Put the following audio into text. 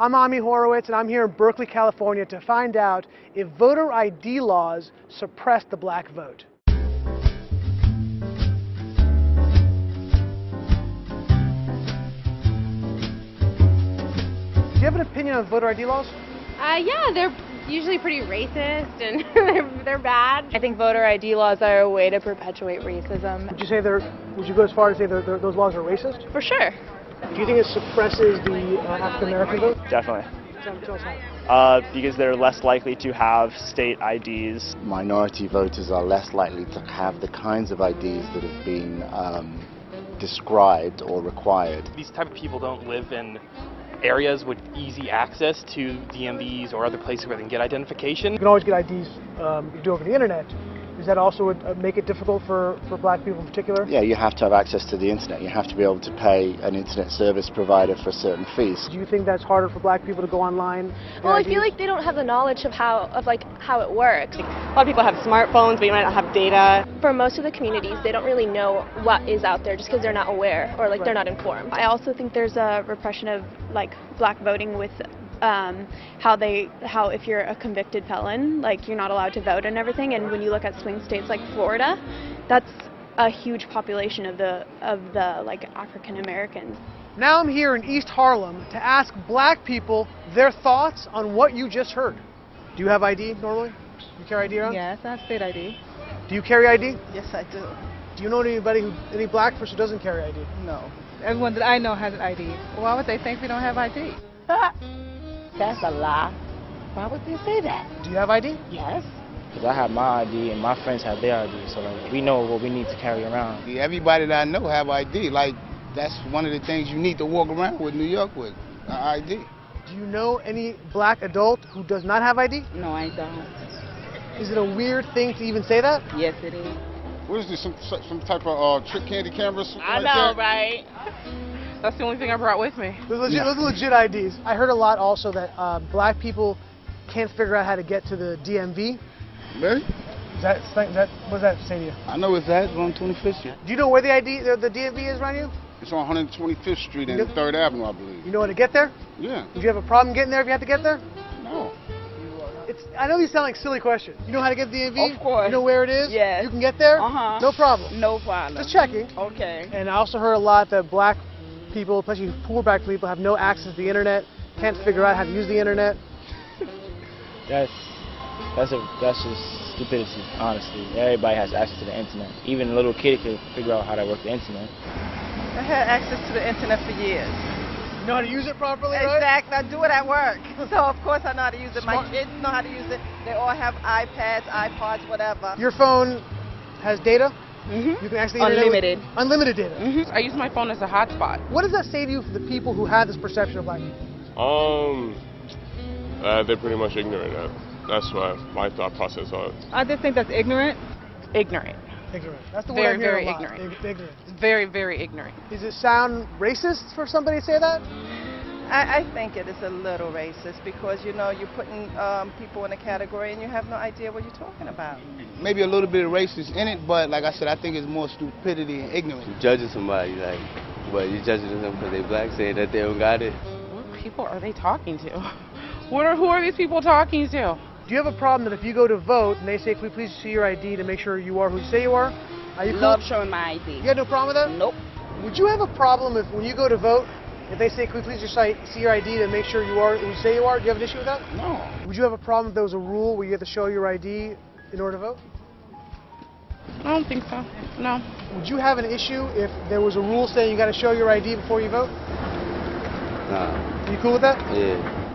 I'm Ami Horowitz, and I'm here in Berkeley, California to find out if voter ID laws suppress the black vote. Do you have an opinion on voter ID laws? Yeah, they're usually pretty racist and they're bad. I think voter ID laws are a way to perpetuate racism. Would you go as far as say those laws are racist? For sure. Do you think it suppresses the African American vote? Definitely. Tell us how. Because they're less likely to have state IDs. Minority voters are less likely to have the kinds of IDs that have been described or required. These type of people don't live in areas with easy access to DMVs or other places where they can get identification. You can always get IDs you do over the internet. Does that also make it difficult for black people in particular? Yeah, you have to have access to the internet. You have to be able to pay an internet service provider for certain fees. Do you think that's harder for black people to go online? Well, I feel like they don't have the knowledge of how it works. A lot of people have smartphones, but you might not have data. For most of the communities, they don't really know what is out there just because they're not aware or they're not informed. I also think there's a repression of black voting with how if you're a convicted felon, you're not allowed to vote and everything. And when you look at swing states like Florida, that's a huge population of the African Americans. Now I'm here in East Harlem to ask black people their thoughts on what you just heard. Do you have ID normally? You carry ID around? Yes, I have state ID. Do you carry ID? Yes, I do. Do you know any black person who doesn't carry ID? No. Everyone that I know has an ID. Why would they think we don't have ID? That's a lie. Why would they say that? Do you have ID? Yes. Because I have my ID and my friends have their ID, so we know what we need to carry around. Everybody that I know have ID. That's one of the things you need to walk around with New York with, an ID. Do you know any black adult who does not have ID? No, I don't. Is it a weird thing to even say that? Yes, it is. What is this, some type of trick candy camera? I know, right? That's the only thing I brought with me. Those are legit IDs. I heard a lot also that black people can't figure out how to get to the DMV. Really? What does that say to you? I know it's that. It's on 25th Street. Do you know where the DMV is around you? It's on 125th Street and 3rd Avenue, I believe. You know how to get there? Yeah. Would you have a problem getting there if you had to get there? No. I know these sound like silly questions. You know how to get to the DMV? Of course. You know where it is? Yes. You can get there? Uh-huh. No problem. No problem. Just checking. Okay. And I also heard a lot that black people, especially poor black people, have no access to the internet, can't figure out how to use the internet. That's just stupidity, honestly. Everybody has access to the internet. Even a little kid can figure out how to work the internet. I had access to the internet for years. You know how to use it properly, right? Exactly. I do it at work. So, of course, I know how to use it. My kids know how to use it. They all have iPads, iPods, whatever. Your phone has data? Mm-hmm. You can actually unlimited. Unlimited data. Mm-hmm. I use my phone as a hotspot. What does that say to you for the people who have this perception of black people? They're pretty much ignorant. That's what my thought process was. I just think that's ignorant. Ignorant. Ignorant. That's the word I'm hearing a lot. Ignorant. Ignorant. Very, very ignorant. Does it sound racist for somebody to say that? I think it is a little racist because, you're putting people in a category and you have no idea what you're talking about. Maybe a little bit of racist in it, but like I said, I think it's more stupidity and ignorance. You're judging somebody, but you're judging them because they're black, saying that they don't got it. What people are they talking to? Who are these people talking to? Do you have a problem that if you go to vote and they say, "Can we please see your ID to make sure you are who you say you are?" Are you Love cool? showing my ID. You had no problem with that? Nope. Would you have a problem if when you go to vote, if they say, "Can we please just see your ID to make sure you are who you say you are?" Do you have an issue with that? No. Would you have a problem if there was a rule where you had to show your ID in order to vote? I don't think so. No. Would you have an issue if there was a rule saying you got to show your ID before you vote? Nah. Are you cool with that? Yeah.